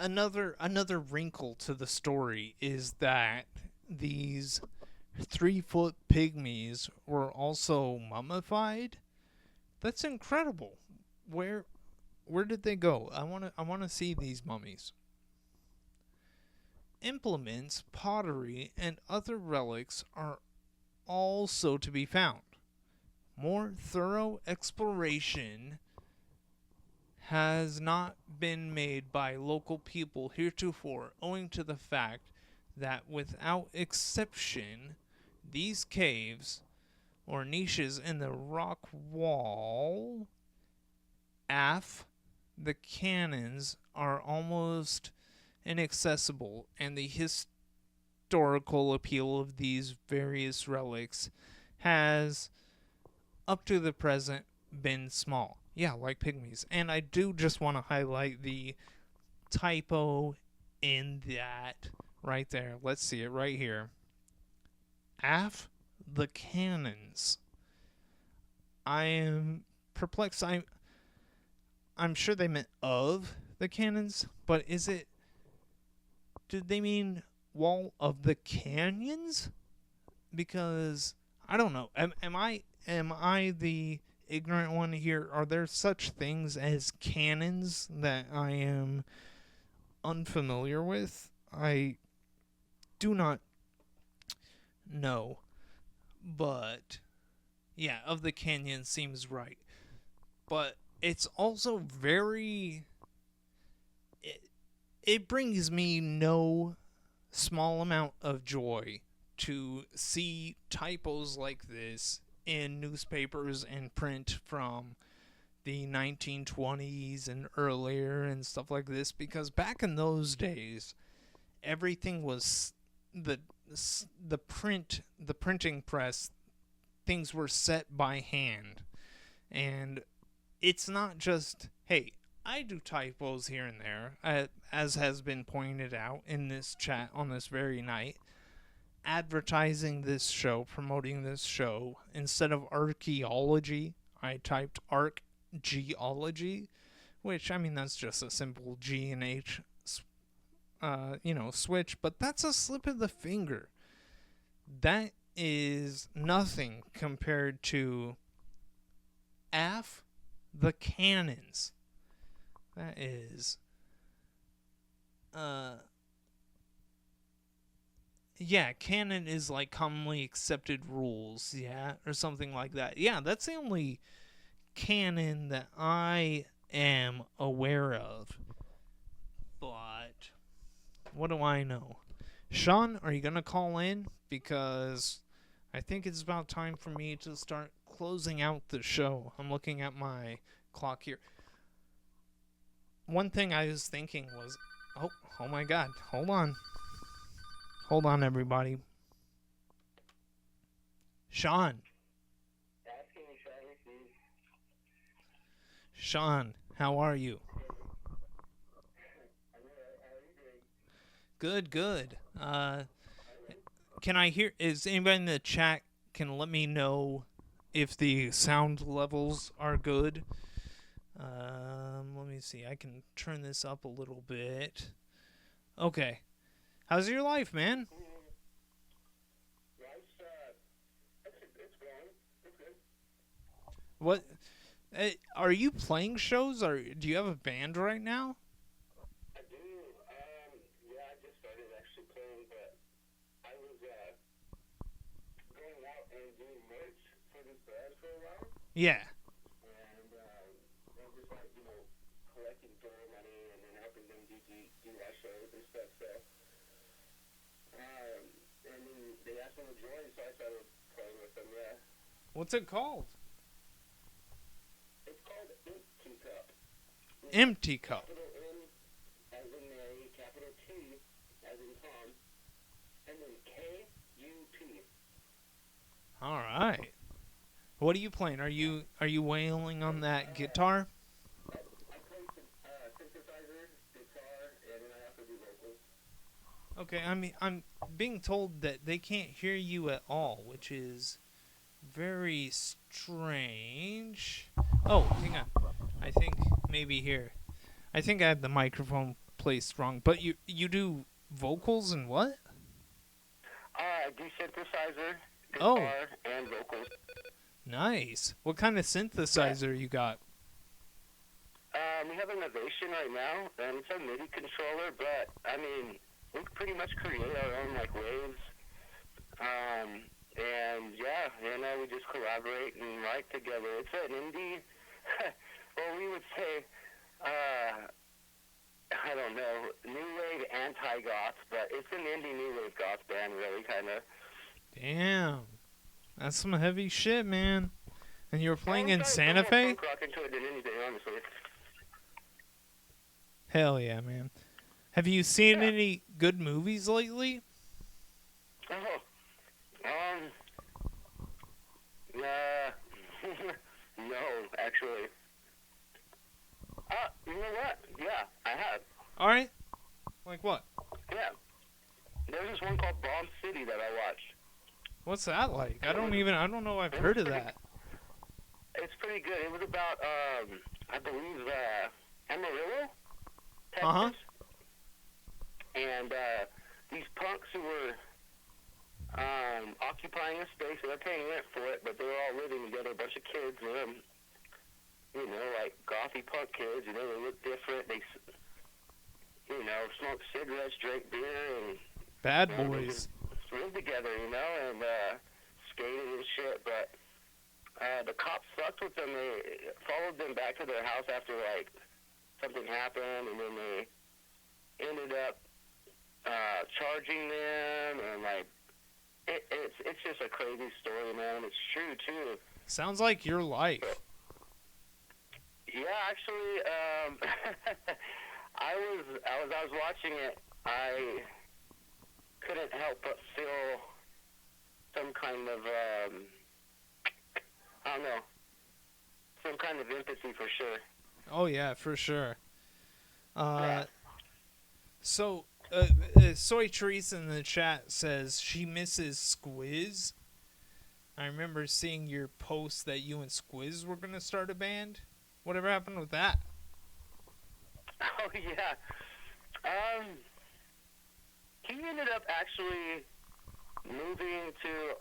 C: wrinkle to the story, is that these 3-foot pygmies were also mummified. That's incredible. Where did they go? I want to see these mummies. Implements, pottery, and other relics are also to be found. More thorough exploration has not been made by local people heretofore, owing to the fact that without exception, these caves or niches in the rock wall aft the canyons are almost inaccessible, and the historical appeal of these various relics has, up to the present, been small. Yeah, like pygmies. And I do just want to highlight the typo in that right there. Let's see it right here. Aft the cannons. I am perplexed. I'm sure they meant of the cannons, but did they mean wall of the canyons? Because I don't know. Am I the ignorant one here? Are there such things as cannons that I am unfamiliar with? I do not know. But yeah, of the canyon seems right. But it's also very... It brings me no small amount of joy to see typos like this in newspapers and print from the 1920s and earlier and stuff like this, because back in those days, everything was the printing press, things were set by hand. And it's not just, hey, I do typos here and there, as has been pointed out in this chat on this very night. Advertising this show, promoting this show, instead of archeology, I typed archeology, which, I mean, that's just a simple G and H, switch, but that's a slip of the finger. That is nothing compared to aft the cannons. That is, yeah, canon is like commonly accepted rules, yeah, or something like that. Yeah, that's the only canon that I am aware of. But what do I know? Sean, are you going to call in? Because I think it's about time for me to start closing out the show. I'm looking at my clock here. One thing I was thinking was, oh my God, hold on. Hold on, everybody. Sean. Sean, how are you? Good. Can I hear, is anybody in the chat can let me know if the sound levels are good? Let me see. I can turn this up a little bit. Okay. How's your life, man?
G: It's going. It's good.
C: What? Are you playing shows, or do you have a band right now?
B: I do. Yeah, I just started actually playing, but I was going out and doing merch for this band for a while.
C: Yeah.
B: And just like, collecting door money and then helping them do live shows and stuff. So, and then they asked me to join, so I started playing with them, yeah.
C: What's it called?
B: It's called Empty Cup.
C: Empty Cup.
B: Capital M as in Mary, capital T as in Tom, and then K-U-P.
C: All right. What are you playing? Are you wailing on that guitar?
B: I play synthesizer, guitar, and then I also do vocals.
C: Okay, I mean, I'm being told that they can't hear you at all, which is very strange. Oh, hang on. I think maybe here. I think I had the microphone placed wrong. But you do vocals and what?
B: I do synthesizer, guitar, and vocals.
C: Nice. What kind of synthesizer you got?
B: We have an Innovation right now, and it's a MIDI controller, but, I mean, we pretty much create our own, waves. And, yeah, we just collaborate and write together. It's an indie, well, we would say, I don't know, new wave anti-goth, but it's an indie new wave goth band, really, kind of.
C: Damn. That's some heavy shit, man. And you were playing in Santa Fe?
B: Punk rock into it than anything, honestly.
C: Hell yeah, man. Have you seen any good movies lately?
B: Oh, no, actually. You know what? Yeah, I have.
C: All right. Like what?
B: Yeah. There's this one called Bomb City that I watched.
C: What's that like? I don't know I've heard of that.
B: It's pretty good. It was about, I believe, Amarillo, Texas.
C: Uh-huh.
B: And these punks who were occupying a space, and they're paying rent for it, but they were all living together, a bunch of kids, like gothy punk kids, they look different, they, smoke cigarettes, drink beer, and
C: Bad boys.
B: just live together, and skated and shit, but the cops fucked with them. They followed them back to their house after, something happened, and then they ended up charging them, and, it's just a crazy story, man. It's true, too.
C: Sounds like your life.
B: Yeah, actually, I was watching it. I couldn't help but feel some kind of, I don't know, some kind of empathy for sure.
C: Oh yeah, for sure.
B: Yeah.
C: So, Soy Teresa in the chat says she misses Squiz. I remember seeing your post that you and Squiz were going to start a band. Whatever happened with that?
B: Oh, yeah. He ended up actually moving to,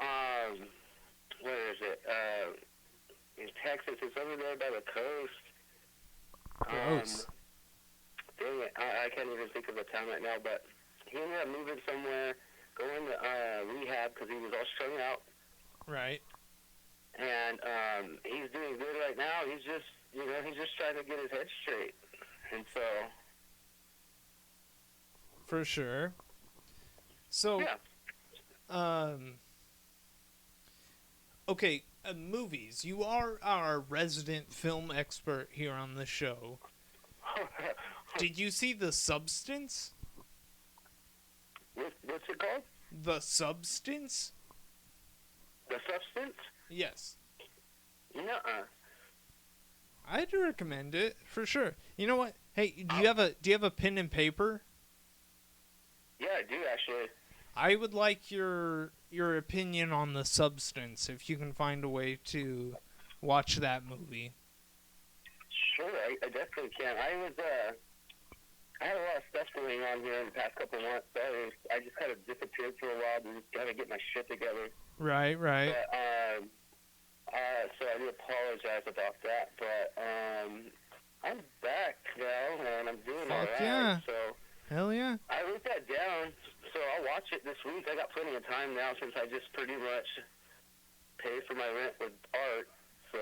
B: where is it? In Texas. It's over there by the coast.
C: Gross.
B: Dang it. I can't even think of the town right now, but he ended up moving somewhere, going to rehab because he was all strung out.
C: Right.
B: And he's doing good right now. He's just, he's just trying to get his head straight. And so...
C: For sure. So,
B: yeah.
C: Okay, movies. You are our resident film expert here on the show. Did you see The Substance?
B: What's it called?
C: The Substance?
B: The Substance?
C: Yes.
B: Nuh-uh.
C: I'd recommend it for sure. You know what? Hey, do you have a pen and paper?
B: Yeah, I do actually.
C: I would like your opinion on The Substance if you can find a way to watch that movie.
B: Sure, I definitely can. I had a lot of stuff going on here in the past couple months, so I just kind of disappeared for a while to just kind of get my shit together.
C: Right.
B: But,
G: So I do apologize about that, but I'm back now, and I'm doing all
C: Fuck
G: right.
C: yeah.
G: So
C: Hell yeah.
G: I wrote that down, so I'll watch it this week. I got plenty of time now since I just pretty much pay for my rent with art. So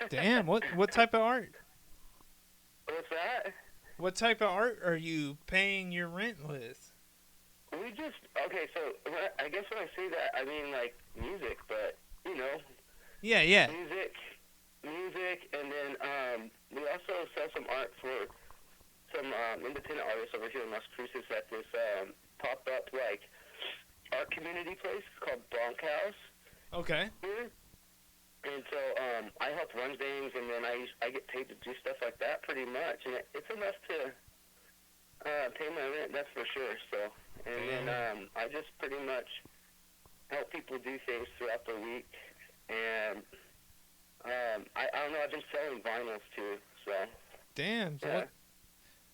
C: Damn, what type of art?
G: What's that?
C: What type of art are you paying your rent with?
G: We just so I guess when I say that I mean like music, but you know,
C: Yeah.
G: music, and then we also sell some art for some independent artists over here in Massachusetts at this pop-up like art community place called Bonk House.
C: Okay.
G: Here. And so I help run things, and then I get paid to do stuff like that pretty much, and it's enough to pay my rent, that's for sure. So, and then I just pretty much help people do things throughout the week, and I don't know, I've been selling vinyls too, so.
C: Damn. So
G: yeah.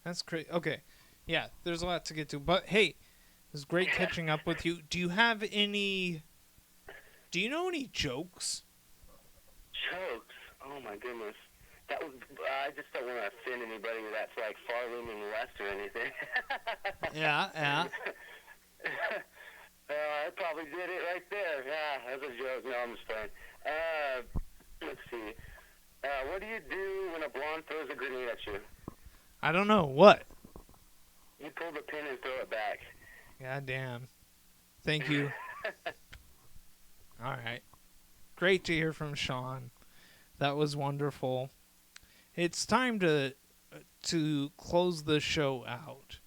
C: That's crazy. Okay. Yeah, there's a lot to get to. But hey, it was great catching up with you. Do you know any jokes?
G: Jokes? Oh my goodness. I just don't want to offend anybody that's like far leaning left or anything.
C: Yeah.
G: I probably did it right there. Yeah, that's a joke. No, I'm just playing. Let's see. What do you do when a blonde throws a grenade at you?
C: I don't know. What?
G: You pull the pin and throw it back.
C: God damn. Thank you. All right. Great to hear from Sean. That was wonderful. It's time to close the show out.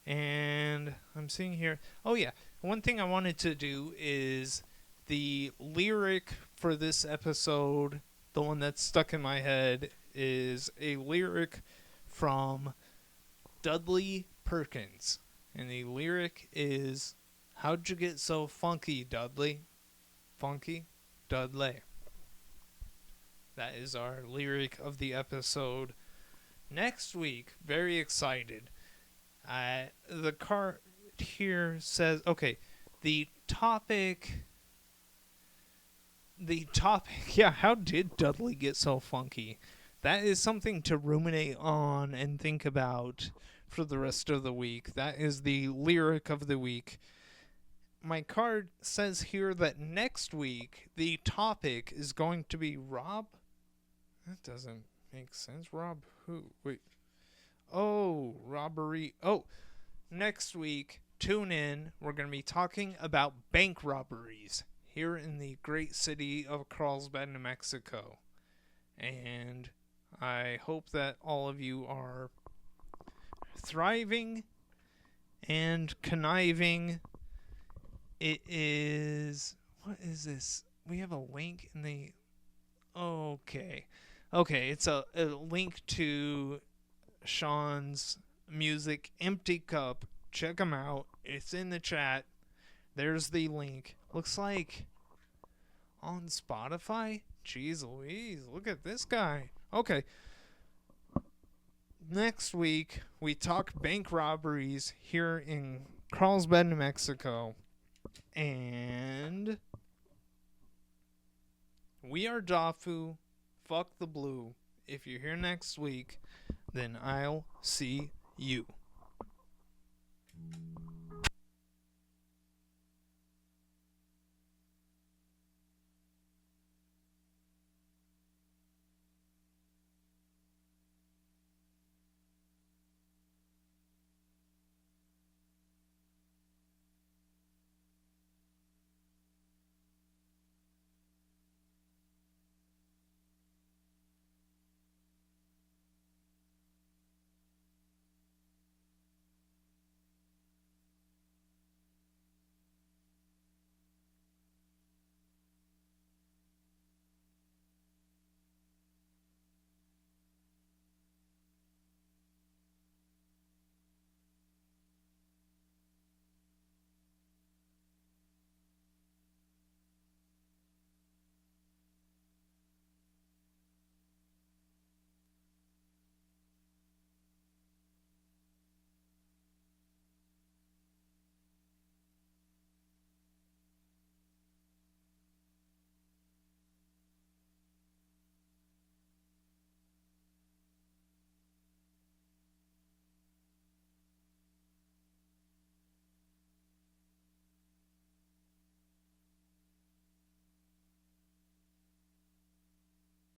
C: And I'm seeing here. Oh, yeah. One thing I wanted to do is the lyric for this episode, the one that's stuck in my head, is a lyric from Dudley Perkins. And the lyric is, "How'd you get so funky, Dudley? Funky? Dudley." That is our lyric of the episode. Next week, very excited. The card here says, okay, the topic, yeah, how did Dudley get so funky? That is something to ruminate on and think about for the rest of the week. That is the lyric of the week. My card says here that next week the topic is going to be Rob. That doesn't make sense. Rob who? Wait. Oh, robbery. Oh, next week, tune in. We're going to be talking about bank robberies here in the great city of Carlsbad, New Mexico. And I hope that all of you are thriving and conniving. It is... What is this? We have a link in the... Okay, it's a link to Sean's music, Empty Cup. Check him out. It's in the chat. There's the link. Looks like on Spotify. Jeez Louise, look at this guy. Okay. Next week, we talk bank robberies here in Carlsbad, New Mexico. And we are Dafu. Fuck the blue. If you're here next week, then I'll see you.